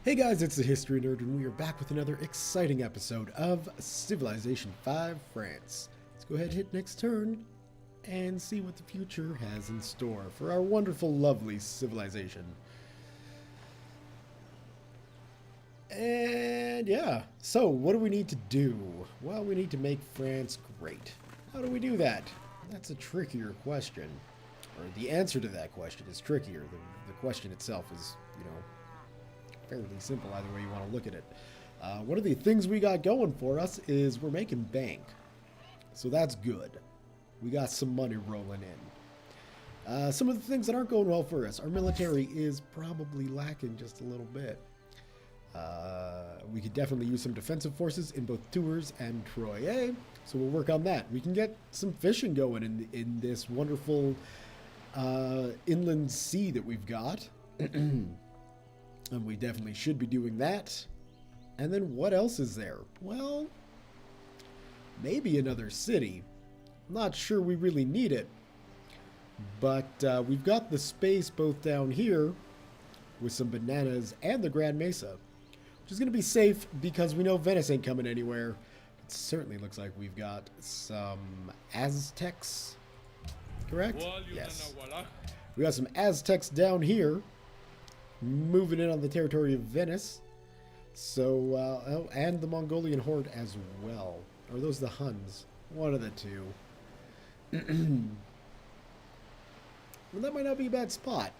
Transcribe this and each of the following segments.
Hey guys, it's the History Nerd, and we are back with another exciting episode of Civilization 5 France. Let's go ahead and hit next turn and see what the future has in store for our wonderful, lovely civilization. And yeah, so what do we need to do? Well, we need to make France great. How do we do that? That's a trickier question. Or the answer to that question is trickier. The question itself is, fairly simple either way you want to look at it. One of the things we got going for us is we're making bank. So that's good. We got some money rolling in. Some of the things that aren't going well for us. Our military is probably lacking just a little bit. We could definitely use some defensive forces in both Tours and Troyes. So we'll work on that. We can get some fishing going in this wonderful inland sea that we've got. And we definitely should be doing that. And then what else is there? Well, maybe another city. I'm not sure we really need it. But we've got the space both down here with some bananas and the Grand Mesa, which is going to be safe because we know Venice ain't coming anywhere. It certainly looks like we've got some Aztecs, correct? Yes. We got some Aztecs down here, moving in on the territory of Venice. So, oh, and the Mongolian horde as well. Or are those the Huns? One of the two. Well, that might not be a bad spot.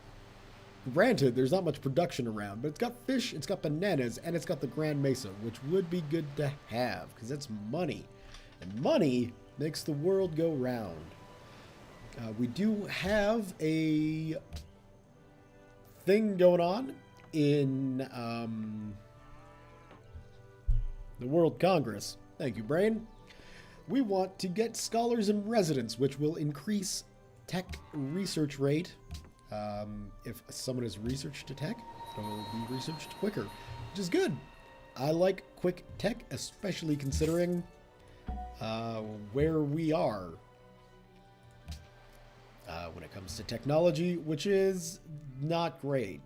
Granted, there's not much production around, but it's got fish, it's got bananas, and it's got the Grand Mesa, which would be good to have, because it's money. And money makes the world go round. We do have a thing going on in the World Congress. Thank you, Brain. We want to get scholars in residence, which will increase tech research rate. If someone has researched a tech, it will be researched quicker, which is good. I like quick tech, especially considering where we are when it comes to technology, which is not great.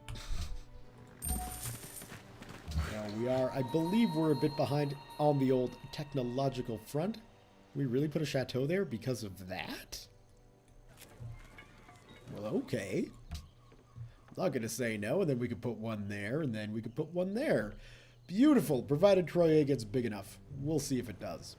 We are, I believe we're a bit behind on the old technological front. We really put a chateau there because of that? Well, okay. I'm not going to say no, and then we could put one there, and then we could put one there. Beautiful, provided Troyes gets big enough. We'll see if it does.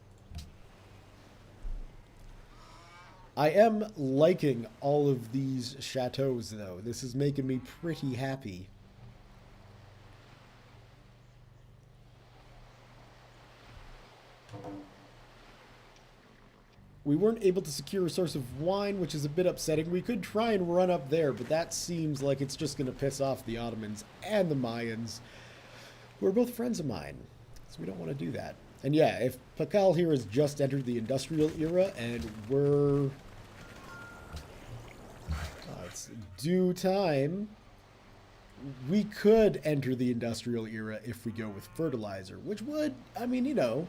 I am liking all of these chateaus, though. This is making me pretty happy. We weren't able to secure a source of wine, which is a bit upsetting. We could try and run up there, but that seems like it's just going to piss off the Ottomans and the Mayans, who are both friends of mine. So we don't want to do that. And yeah, if Pakal here has just entered the industrial era and we're... it's due time. We could enter the industrial era if we go with fertilizer, which would, I mean, it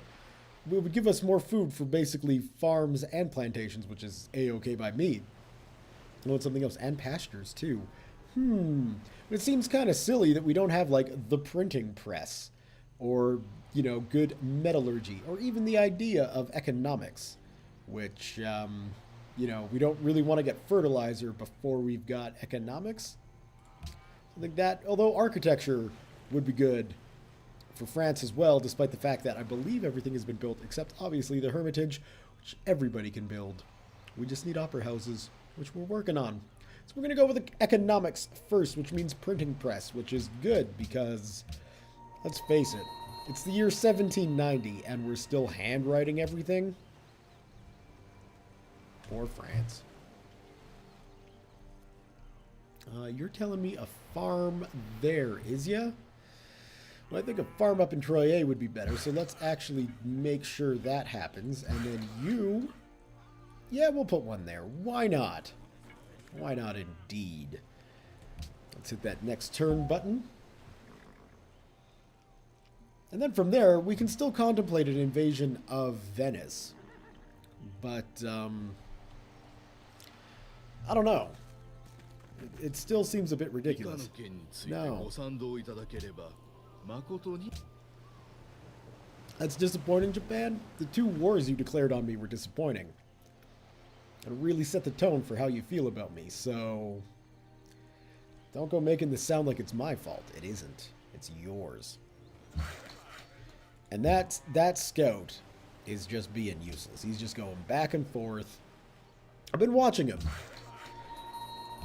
would give us more food for basically farms and plantations, which is A-okay by me. I want something else, and pastures too. It seems kind of silly that we don't have, like, the printing press, or, good metallurgy, or even the idea of economics, which, we don't really want to get fertilizer before we've got economics. I think that, although architecture would be good for France as well, despite the fact that I believe everything has been built, except obviously the Hermitage, which everybody can build. We just need opera houses, which we're working on. So we're going to go with economics first, which means printing press, which is good because, let's face it, it's the year 1790 and we're still handwriting everything. Poor France. You're telling me a farm there, is ya? Well, I think a farm up in Troyes would be better, so let's actually make sure that happens. And then you... yeah, we'll put one there. Why not? Why not indeed? Let's hit that next turn button. And then from there, we can still contemplate an invasion of Venice. But, I don't know. It still seems a bit ridiculous. No. That's disappointing, Japan. The 2 wars you declared on me were disappointing. It really set the tone for how you feel about me, so... Don't go making this sound like it's my fault. It isn't. It's yours. And that scout is just being useless. He's just going back and forth. I've been watching him.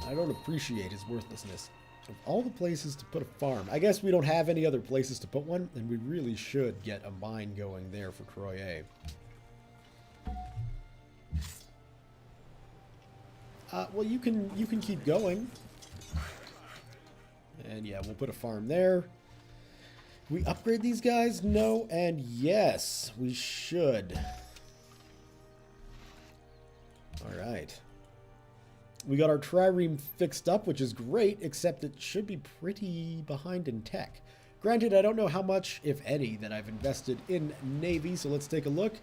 I don't appreciate his worthlessness. Of all the places to put a farm, I guess we don't have any other places to put one, and we really should get a mine going there for Croyer. Well, you can keep going. And yeah, we'll put a farm there. We upgrade these guys? No, and yes, we should. Alright. We got our trireme fixed up, which is great, except it should be pretty behind in tech. Granted, I don't know how much, if any, that I've invested in Navy, so let's take a look.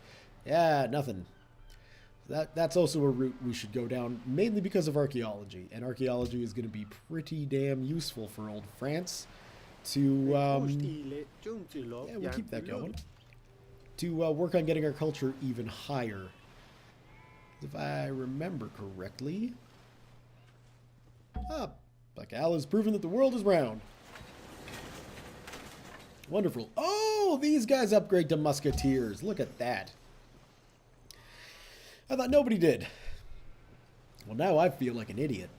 Yeah, nothing. That's also a route we should go down, mainly because of archaeology. And archaeology is going to be pretty damn useful for old France to, yeah, we'll keep that going. To work on getting our culture even higher. If I remember correctly. Bacal has proven that the world is round. Wonderful. Oh, these guys upgrade to musketeers. Look at that. I thought nobody did. Well, now I feel like an idiot.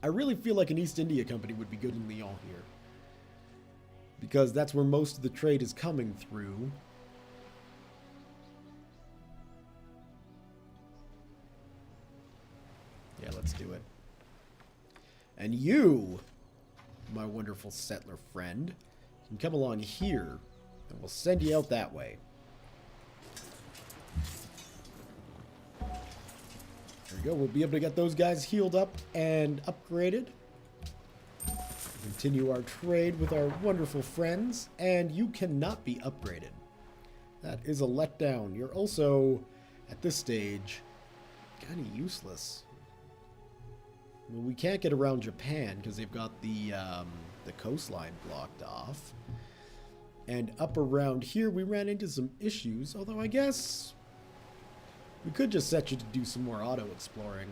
I really feel like an East India Company would be good in Lyon here. Because that's where most of the trade is coming through. Yeah, let's do it. And you, my wonderful settler friend, can come along here, and we'll send you out that way. There we go. We'll be able to get those guys healed up and upgraded. Continue our trade with our wonderful friends, and you cannot be upgraded. That is a letdown. You're also, at this stage, kind of useless. Well, we can't get around Japan because they've got the coastline blocked off. And up around here, we ran into some issues, although I guess we could just set you to do some more auto-exploring.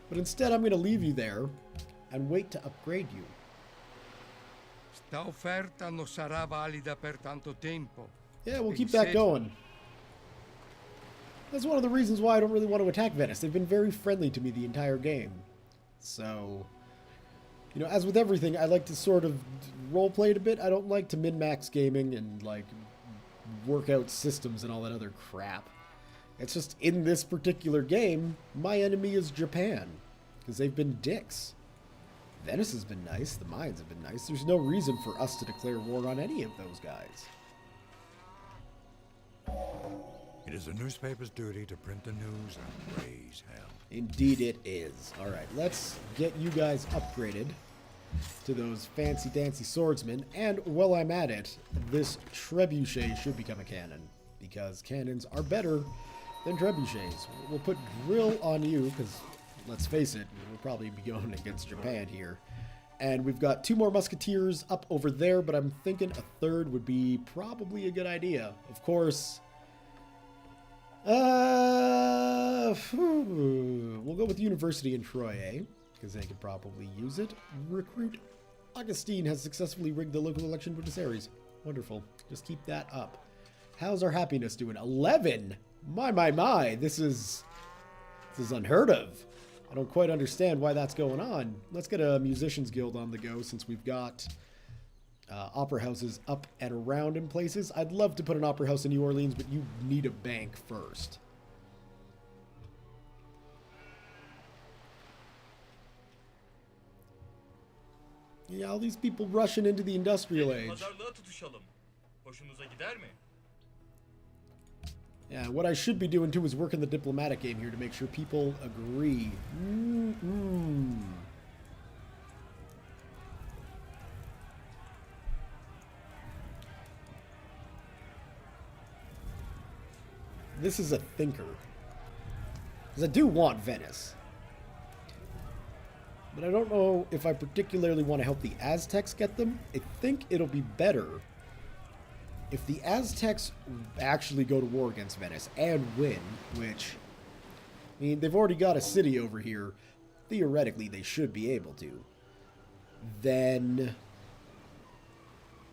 But instead, I'm going to leave you there and wait to upgrade you. Sta offerta non sarà valida per tanto tempo. Yeah, we'll keep that going. That's one of the reasons why I don't really want to attack Venice. They've been very friendly to me the entire game. So, you know, as with everything, I like to sort of roleplay it a bit. I don't like to min-max gaming and, like, work out systems and all that other crap. It's just, in this particular game, my enemy is Japan. Because they've been dicks. Venice has been nice. The mines have been nice. There's no reason for us to declare war on any of those guys. It is a newspaper's duty to print the news and raise hell. Indeed it is. Alright, let's get you guys upgraded to those fancy-dancy swordsmen. And while I'm at it, this trebuchet should become a cannon. Because cannons are better than trebuchets. We'll put drill on you, because, let's face it, we'll probably be going against Japan here. And we've got 2 more musketeers up over there, but I'm thinking a third would be probably a good idea. Of course... we'll go with University in Troyes, because they could probably use it. Recruit. Augustine has successfully rigged the local election for Viserys. Wonderful. Just keep that up. How's our happiness doing? 11? My. This is unheard of. I don't quite understand why that's going on. Let's get a musicians guild on the go, since we've got opera houses up and around in places. I'd love to put an opera house in New Orleans, but you need a bank first. Yeah, all these people rushing into the industrial age. Yeah, what I should be doing too is working the diplomatic game here to make sure people agree. This is a thinker. Because I do want Venice. But I don't know if I particularly want to help the Aztecs get them. I think it'll be better if the Aztecs actually go to war against Venice and win, which, I mean, they've already got a city over here. Theoretically, they should be able to. Then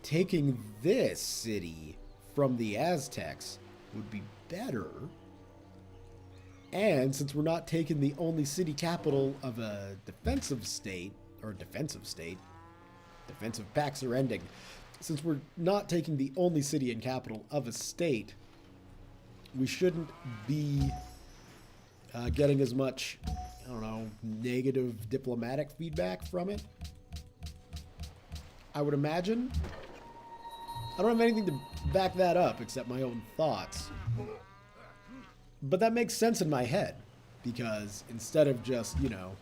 taking this city from the Aztecs would be better. And since we're not taking the only city capital of a defensive state, defensive pacts are ending. Since we're not taking the only city and capital of a state, we shouldn't be getting as much, I don't know, negative diplomatic feedback from it. I would imagine. I don't have anything to back that up except my own thoughts. But that makes sense in my head, because instead of just, you know,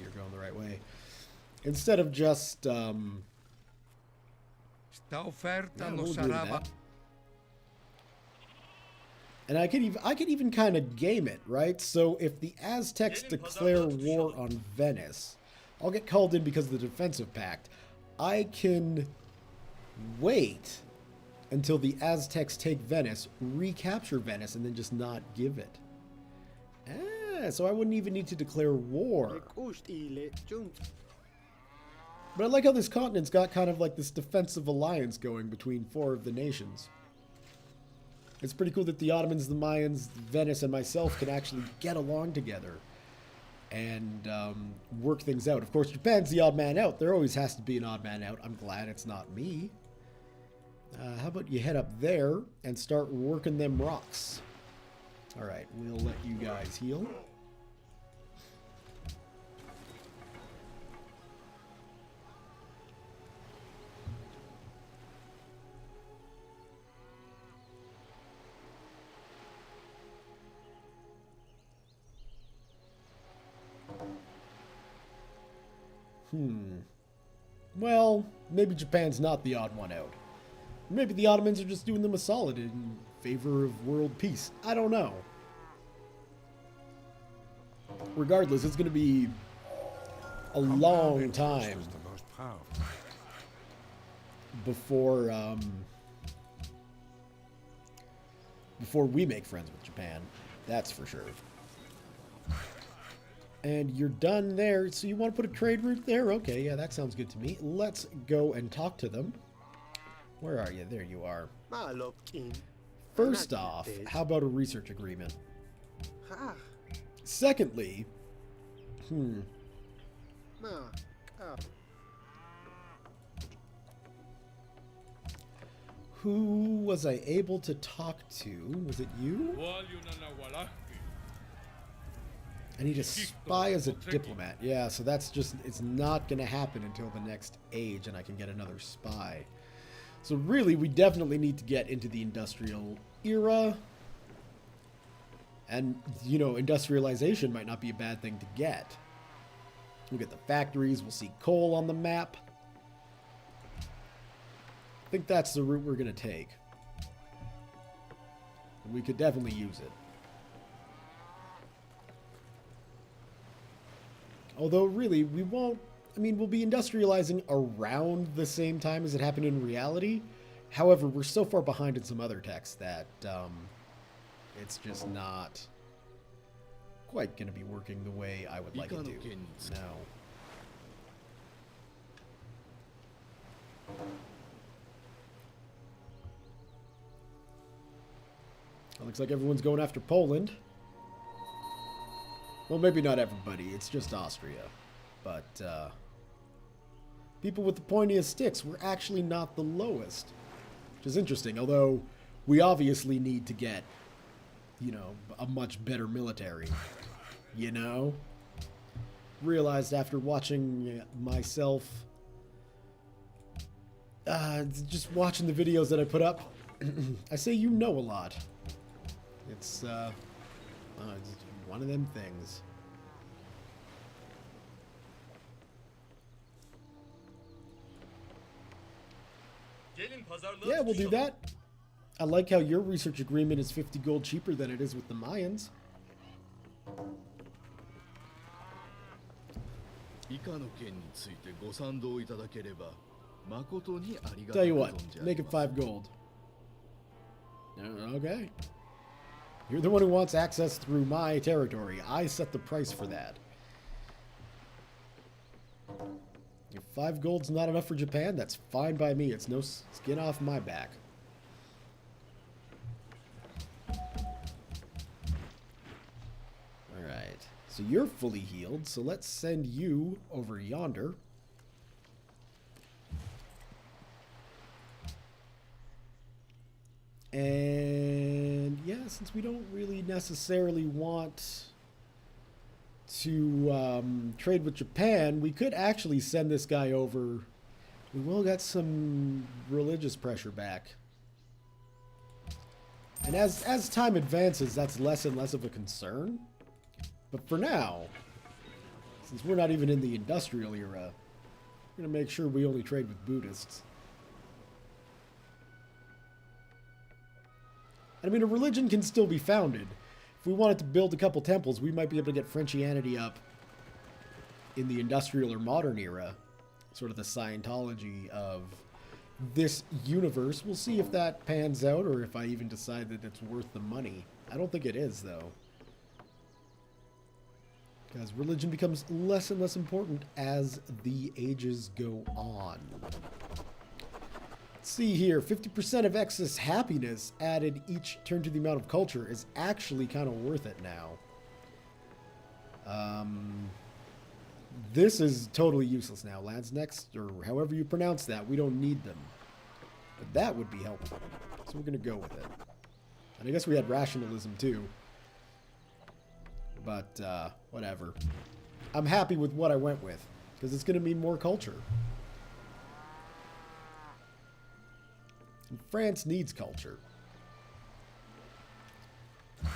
you're going the right way. Instead of just, Sta offerta yeah, non we'll do sarà that. And I could even kind of game it, right? So if the Aztecs declare war on Venice, I'll get called in because of the defensive pact. I can wait until the Aztecs take Venice, recapture Venice, and then just not give it. So I wouldn't even need to declare war. But I like how this continent's got kind of like this defensive alliance going between 4 of the nations. It's pretty cool that the Ottomans, the Mayans, Venice, and myself can actually get along together and work things out. Of course, Japan's the odd man out. There always has to be an odd man out. I'm glad it's not me. How about you head up there and start working them rocks? All right, we'll let you guys heal. Well, maybe Japan's not the odd one out. Maybe the Ottomans are just doing them a solid in favor of world peace. I don't know. Regardless, it's going to be a long time Was the most powerful. before we make friends with Japan. That's for sure. And you're done there, so you want to put a trade route there? Okay, yeah, that sounds good to me. Let's go and talk to them. Where are you? There you are. First off, how about a research agreement? Secondly, who was I able to talk to? Was it you? I need a spy as a diplomat. Yeah, so that's just, it's not going to happen until the next age and I can get another spy. So really, we definitely need to get into the industrial era. And, you know, industrialization might not be a bad thing to get. We'll get the factories, we'll see coal on the map. I think that's the route we're going to take. We could definitely use it. Although, really, we won't... I mean, we'll be industrializing around the same time as it happened in reality. However, we're so far behind in some other techs that it's just not quite going to be working the way I would like it to. No. It looks like everyone's going after Poland. Well, maybe not everybody. It's just Austria. But people with the pointiest sticks were actually not the lowest. Which is interesting, although we obviously need to get, you know, a much better military. You know? Realized after watching myself, just watching the videos that I put up, I say you know a lot. It's one of them things. Yeah, we'll do that. I like how your research agreement is 50 gold cheaper than it is with the Mayans. 以下の件についてご賛同いただければ誠にありがた Tell く you 存 what, じ上 make げ it ます。 5 gold. Okay. You're the one who wants access through my territory. I set the price for that. If 5 gold's not enough for Japan, that's fine by me. It's no skin off my back. Alright. So you're fully healed, so let's send you over yonder. And yeah, since we don't really necessarily want to trade with Japan, we could actually send this guy over. We will get some religious pressure back. And as time advances, that's less and less of a concern. But for now, since we're not even in the industrial era, we're going to make sure we only trade with Buddhists. I mean, a religion can still be founded. If we wanted to build a couple temples, we might be able to get Frenchianity up in the industrial or modern era. Sort of the Scientology of this universe. We'll see if that pans out or if I even decide that it's worth the money. I don't think it is, though. Because religion becomes less and less important as the ages go on. Let's see here, 50% of excess happiness added each turn to the amount of culture is actually kind of worth it now. This is totally useless now. Lands next, or however you pronounce that, we don't need them. But that would be helpful. So we're going to go with it. And I guess we had rationalism too. But, whatever. I'm happy with what I went with, because it's going to mean more culture. And France needs culture. In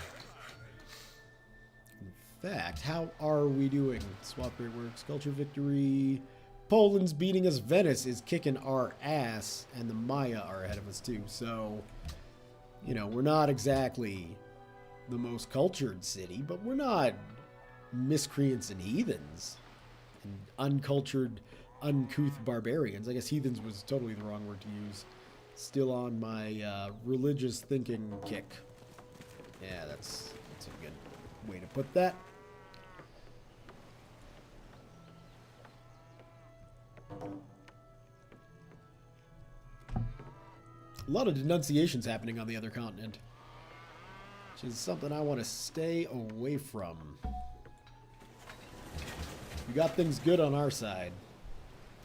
fact, how are we doing? Swap rate works. Culture victory. Poland's beating us. Venice is kicking our ass. And the Maya are ahead of us too. So, you know, we're not exactly the most cultured city, but we're not miscreants and heathens. And uncultured, uncouth barbarians. I guess heathens was totally the wrong word to use. Still on my religious thinking kick. Yeah, that's a good way to put that. A lot of denunciations happening on the other continent, which is something I want to stay away from. We got things good on our side.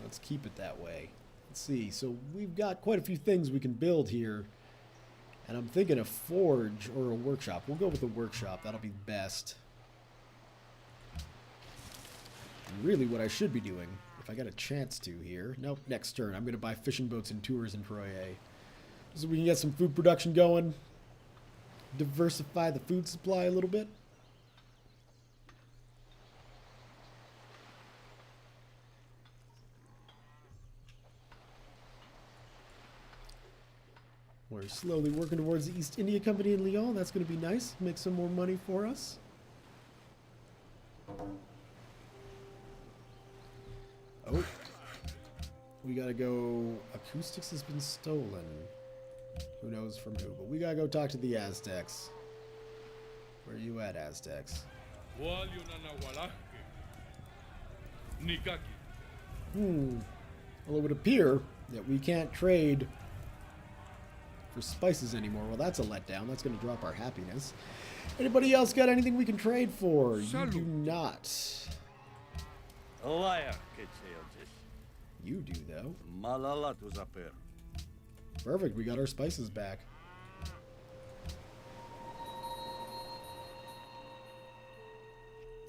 Let's keep it that way. Let's see. So we've got quite a few things we can build here. And I'm thinking a forge or a workshop. We'll go with a workshop. That'll be best. And really what I should be doing, if I got a chance to here. Nope, next turn. I'm going to buy fishing boats and tours in Troyer. So we can get some food production going. Diversify the food supply a little bit. We're slowly working towards the East India Company in Lyon. That's going to be nice. Make some more money for us. Oh. We got to go... Acoustics has been stolen. Who knows from who. But we got to go talk to the Aztecs. Where are you at, Aztecs? Although it would appear that we can't trade for spices anymore. Well, that's a letdown. That's going to drop our happiness. Anybody else got anything we can trade for? You do not. You do, though. Perfect. We got our spices back.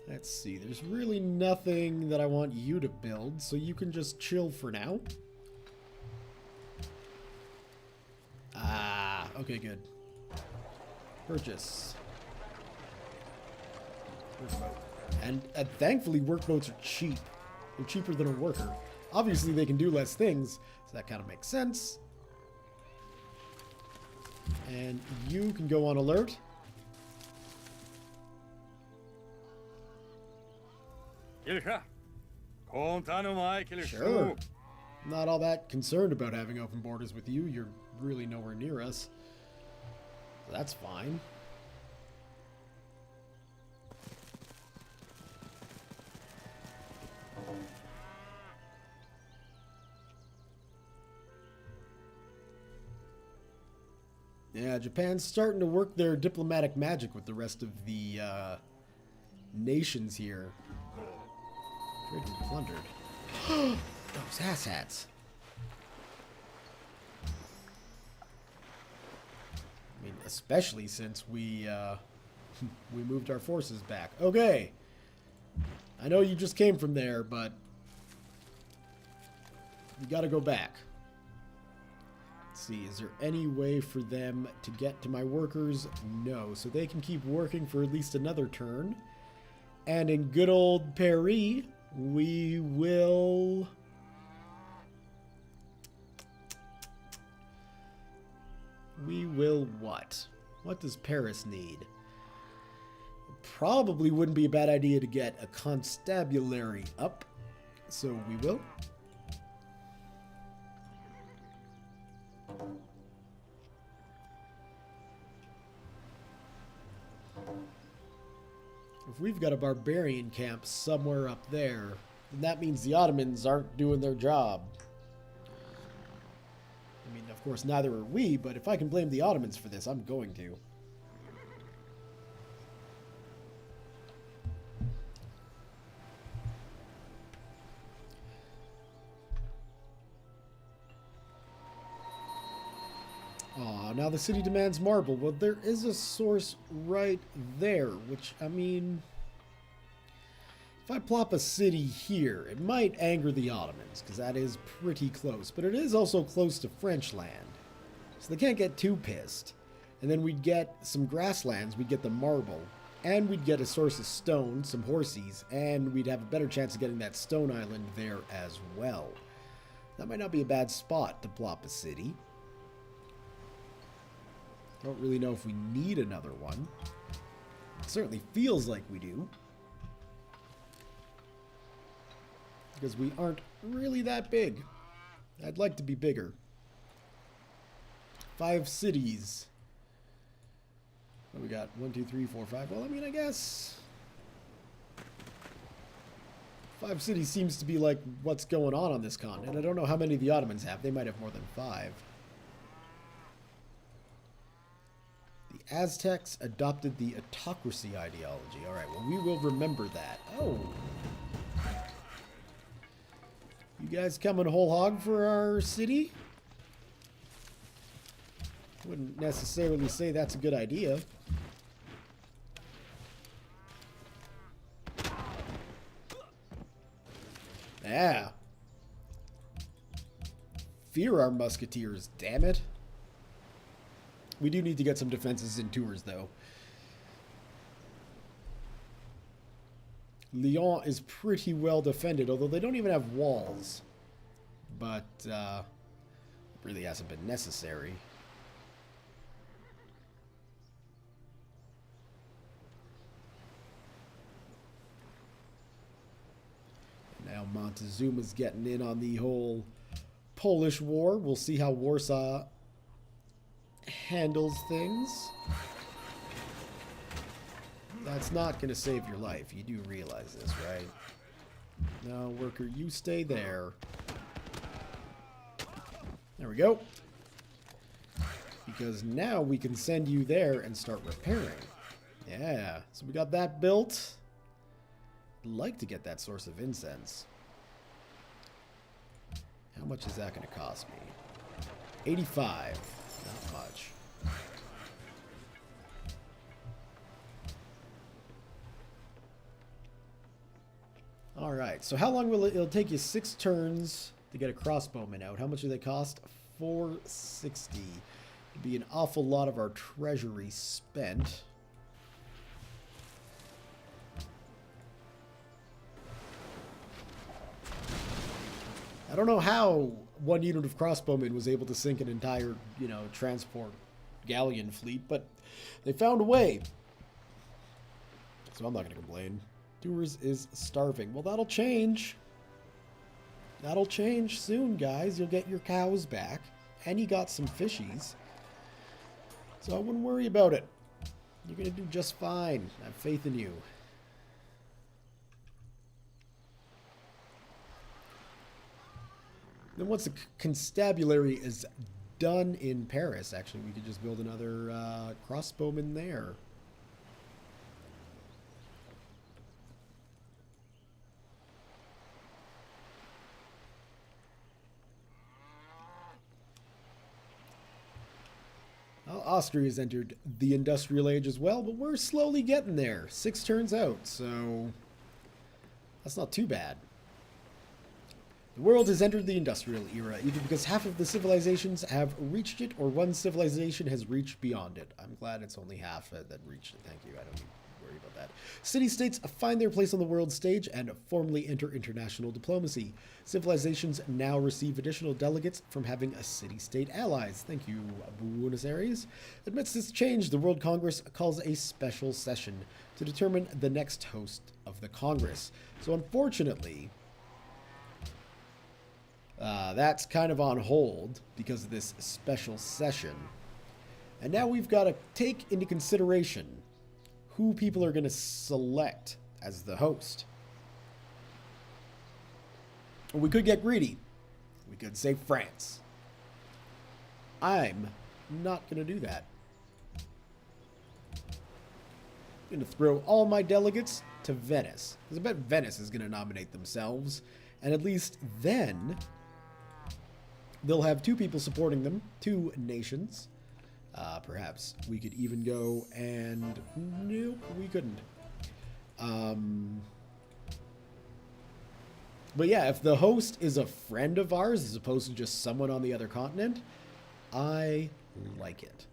Let's see. There's really nothing that I want you to build, so you can just chill for now. Ah, okay, good. Purchase. Workboat. And thankfully, workboats are cheap. They're cheaper than a worker. Obviously, they can do less things, so that kind of makes sense. And you can go on alert. Sure. I'm not all that concerned about having open borders with you. You're really nowhere near us. That's fine. Yeah, Japan's starting to work their diplomatic magic with the rest of the nations here. Trade was plundered. Those asshats. I mean, especially since we we moved our forces back. Okay. I know you just came from there, but you gotta go back. Let's see, is there any way for them to get to my workers? No, so they can keep working for at least another turn. And in good old Paris, we will... what? What does Paris need? Probably wouldn't be a bad idea to get a constabulary up. So we will. If we've got a barbarian camp somewhere up there, then that means the Ottomans aren't doing their job. I mean, of course, neither are we, but if I can blame the Ottomans for this, I'm going to. Aw, now the city demands marble. Well, there is a source right there, which, I mean... If I plop a city here, it might anger the Ottomans, because that is pretty close. But it is also close to French land, so they can't get too pissed. And then we'd get some grasslands, we'd get the marble, and we'd get a source of stone, some horses, and we'd have a better chance of getting that stone island there as well. That might not be a bad spot to plop a city. Don't really know if we need another one. It certainly feels like we do. Because we aren't really that big. I'd like to be bigger. 5 cities. What we got? 1, 2, 3, 4, 5. Well, I mean, I guess 5 cities seems to be like what's going on this continent. I don't know how many the Ottomans have. They might have more than 5. The Aztecs adopted the autocracy ideology. All right, well, we will remember that. Oh. You guys coming whole hog for our city? Wouldn't necessarily say that's a good idea. Yeah. Fear our musketeers, damn it. We do need to get some defenses in Tours, though. Lyon is pretty well defended, although they don't even have walls. But, it really hasn't been necessary. Now Montezuma's getting in on the whole Polish war. We'll see how Warsaw handles things. That's not going to save your life. You do realize this, right? No, worker, you stay there. There we go. Because now we can send you there and start repairing. Yeah, so we got that built. I'd like to get that source of incense. How much is that going to cost me? 85. Not much. Alright, so how long will it'll take you 6 turns to get a crossbowman out. How much do they cost? 460. It'd be an awful lot of our treasury spent. I don't know how one unit of crossbowmen was able to sink an entire, transport galleon fleet, but they found a way. So I'm not going to complain. Tours is starving. Well, that'll change. That'll change soon, guys. You'll get your cows back. And you got some fishies. So I wouldn't worry about it. You're going to do just fine. I have faith in you. Then once the constabulary is done in Paris, actually, we could just build another crossbowman there. Well, Austria's entered the industrial age as well, but we're slowly getting there. 6 turns out, so that's not too bad. The world has entered the industrial era, either because half of the civilizations have reached it, or one civilization has reached beyond it. I'm glad it's only half that reached it. Thank you. I don't need to worry about that. City-states find their place on the world stage and formally enter international diplomacy. Civilizations now receive additional delegates from having a city-state allies. Thank you, Buenos Aires. Amidst this change, the World Congress calls a special session to determine the next host of the Congress. So unfortunately, that's kind of on hold because of this special session. And now we've got to take into consideration who people are going to select as the host. We could get greedy. We could say France. I'm not going to do that. I'm going to throw all my delegates to Venice. Because I bet Venice is going to nominate themselves. And at least then they'll have 2 people supporting them, 2 nations. Perhaps we could even go and... Nope, we couldn't. But yeah, if the host is a friend of ours as opposed to just someone on the other continent, I like it.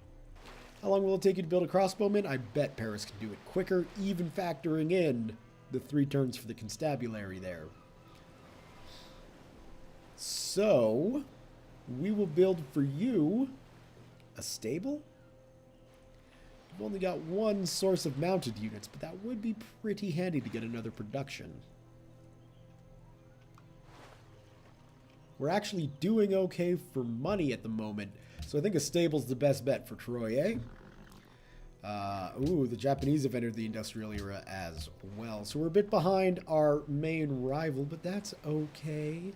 How long will it take you to build a crossbowman? I bet Paris can do it quicker, even factoring in the 3 turns for the constabulary there. So we will build for you a stable. We've only got 1 source of mounted units, but that would be pretty handy to get another production. We're actually doing okay for money at the moment, so I think a stable's the best bet for Troy, eh? Ooh, the Japanese have entered the industrial era as well, so we're a bit behind our main rival, but that's okay.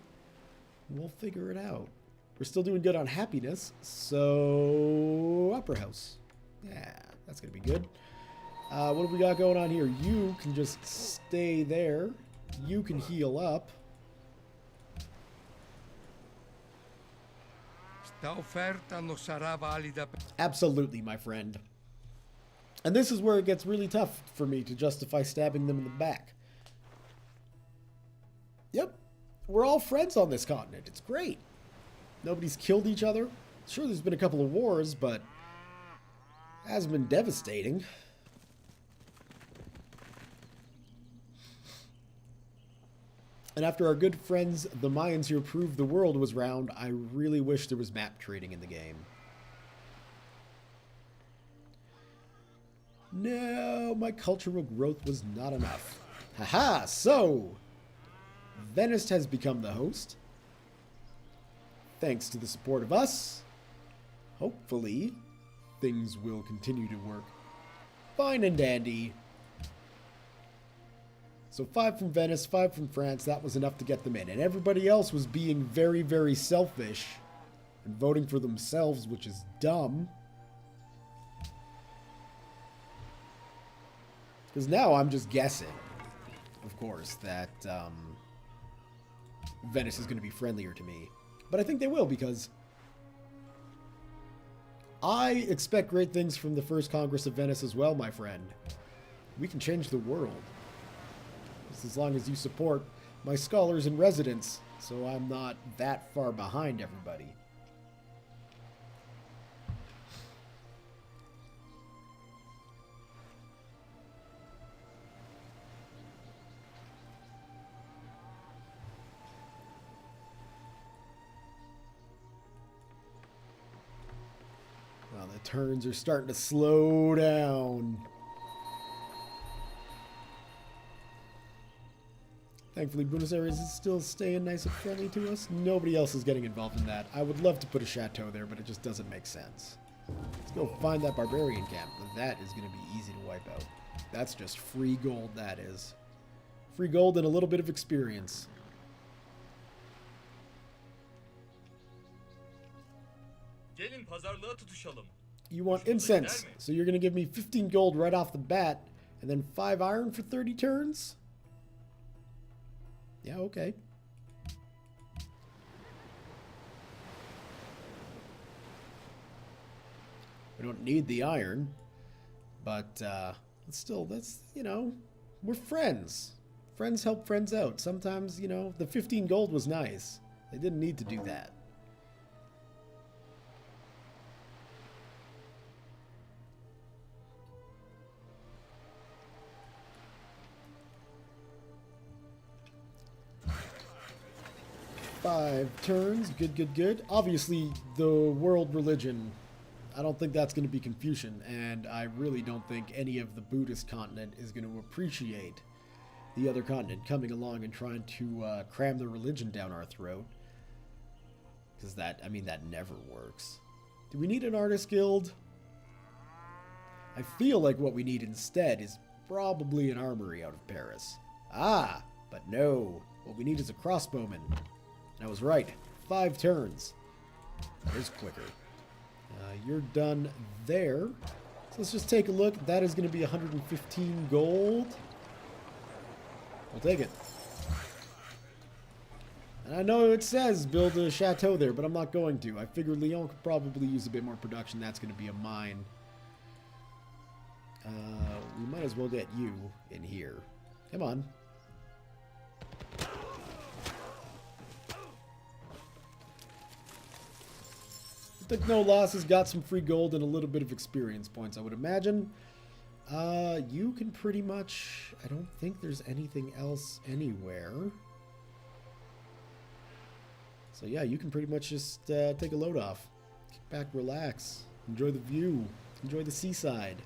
We'll figure it out. We're still doing good on happiness, so Upper House. Yeah, that's going to be good. What do we got going on here? You can just stay there. You can heal up. Absolutely, my friend. And this is where it gets really tough for me to justify stabbing them in the back. Yep, we're all friends on this continent. It's great. Nobody's killed each other. Sure, there's been a couple of wars, but it hasn't been devastating. And after our good friends, the Mayans, here proved the world was round, I really wish there was map trading in the game. No, my cultural growth was not enough. Haha, so Venice has become the host. Thanks to the support of us, hopefully things will continue to work fine and dandy. So 5 from Venice, 5 from France, that was enough to get them in. And everybody else was being very, very selfish and voting for themselves, which is dumb. Because now I'm just guessing, of course, that Venice is going to be friendlier to me. But I think they will, because I expect great things from the First Congress of Venice as well, my friend. We can change the world. Just as long as you support my scholars in residence, so I'm not that far behind everybody. Well, the turns are starting to slow down. Thankfully, Buenos Aires is still staying nice and friendly to us. Nobody else is getting involved in that. I would love to put a chateau there, but it just doesn't make sense. Let's go find that barbarian camp. That is going to be easy to wipe out. That's just free gold, that is. Free gold and a little bit of experience. Gelin pazarlığa tutuşalım. You want incense, so you're going to give me 15 gold right off the bat, and then 5 iron for 30 turns? Yeah, okay. We don't need the iron, but still, that's, you know, we're friends. Friends help friends out. Sometimes, you know, the 15 gold was nice. They didn't need to do that. Five turns. Good, good, good. Obviously, the world religion, I don't think that's going to be Confucian, and I really don't think any of the Buddhist continent is going to appreciate the other continent coming along and trying to cram their religion down our throat. Because that, I mean, that never works. Do we need an artist guild? I feel like what we need instead is probably an armory out of Paris. Ah, but no. What we need is a crossbowman. I was right. 5 turns. That is quicker. You're done there. So let's just take a look. That is going to be 115 gold. We'll take it. And I know it says build a chateau there, but I'm not going to. I figured Lyon could probably use a bit more production. That's going to be a mine. We might as well get you in here. Come on. Took no losses, got some free gold and a little bit of experience points, I would imagine. You can pretty much... I don't think there's anything else anywhere. So yeah, you can pretty much just take a load off. Kick back, relax. Enjoy the view. Enjoy the seaside.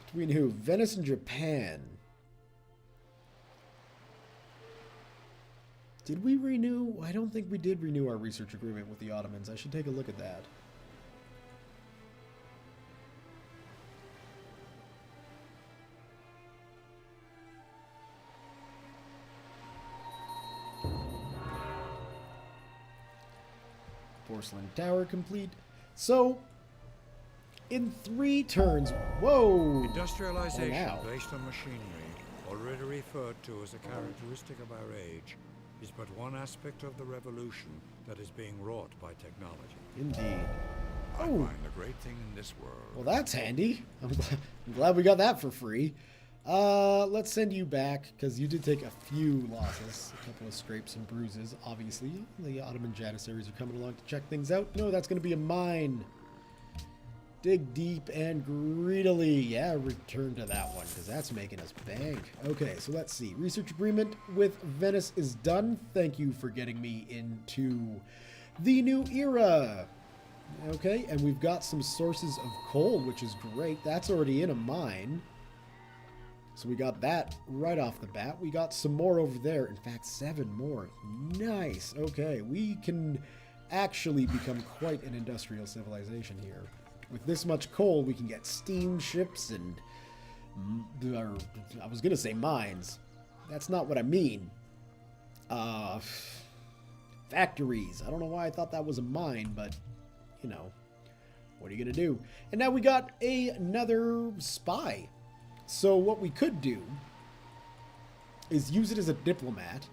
Between who? Venice and Japan. Did we renew? I don't think we did renew our research agreement with the Ottomans. I should take a look at that. Porcelain tower complete. So, in 3 turns, whoa! Industrialization Oh, wow. based on machinery, already referred to as a characteristic of our age, is but one aspect of the revolution that is being wrought by technology. Indeed. I Oh. find the great thing in this world. Well, that's handy. I'm glad we got that for free. Let's send you back, because you did take a few losses. A couple of scrapes and bruises, obviously. The Ottoman Janissaries are coming along to check things out. No, that's going to be a mine. Dig deep and greedily. Yeah, return to that one, because that's making us bank. Okay, so let's see. Research agreement with Venice is done. Thank you for getting me into the new era. Okay, and we've got some sources of coal, which is great. That's already in a mine. So we got that right off the bat. We got some more over there. In fact, 7 more. Nice. Okay, we can actually become quite an industrial civilization here. With this much coal, we can get steamships and... I was going to say mines. That's not what I mean. Factories. I don't know why I thought that was a mine, but, you know, what are you going to do? And now we got another spy. So what we could do is use it as a diplomat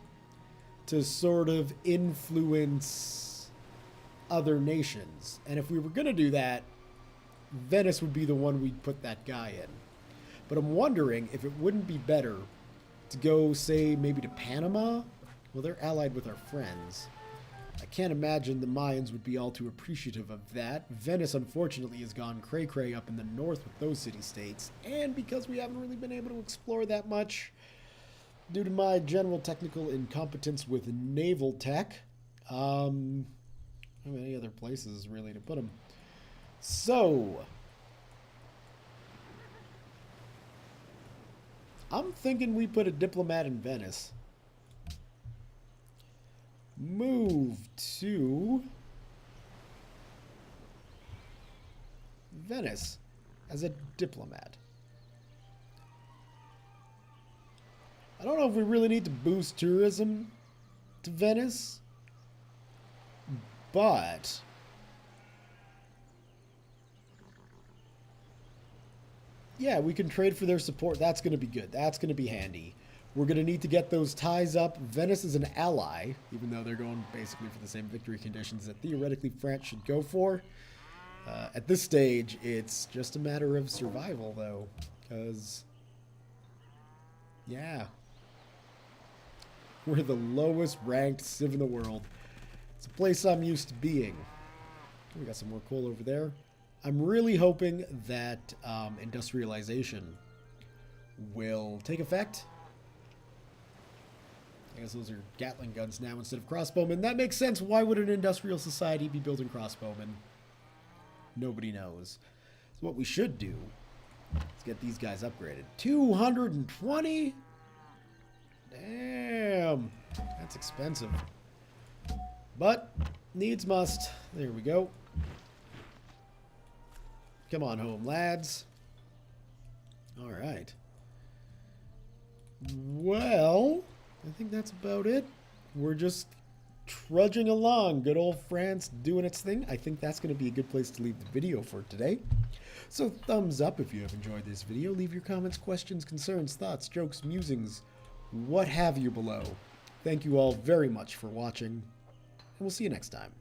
to sort of influence other nations. And if we were going to do that, Venice would be the one we'd put that guy in. But I'm wondering if it wouldn't be better to go, say, maybe to Panama? Well, they're allied with our friends. I can't imagine the Mayans would be all too appreciative of that. Venice, unfortunately, has gone cray-cray up in the north with those city-states. And because we haven't really been able to explore that much, due to my general technical incompetence with naval tech, how many other places, really, to put them? So, I'm thinking we put a diplomat in Venice. Move to Venice as a diplomat. I don't know if we really need to boost tourism to Venice, but yeah, we can trade for their support. That's going to be good. That's going to be handy. We're going to need to get those ties up. Venice is an ally, even though they're going basically for the same victory conditions that theoretically France should go for. At this stage, it's just a matter of survival, though, because, yeah, we're the lowest ranked civ in the world. It's a place I'm used to being. We got some more coal over there. I'm really hoping that industrialization will take effect. I guess those are Gatling guns now instead of crossbowmen. That makes sense. Why would an industrial society be building crossbowmen? Nobody knows. So what we should do is get these guys upgraded. 220? Damn. That's expensive. But needs must. There we go. Come on home, lads. All right. Well, I think that's about it. We're just trudging along. Good old France doing its thing. I think that's going to be a good place to leave the video for today. So thumbs up if you have enjoyed this video. Leave your comments, questions, concerns, thoughts, jokes, musings, what have you below. Thank you all very much for watching, and we'll see you next time.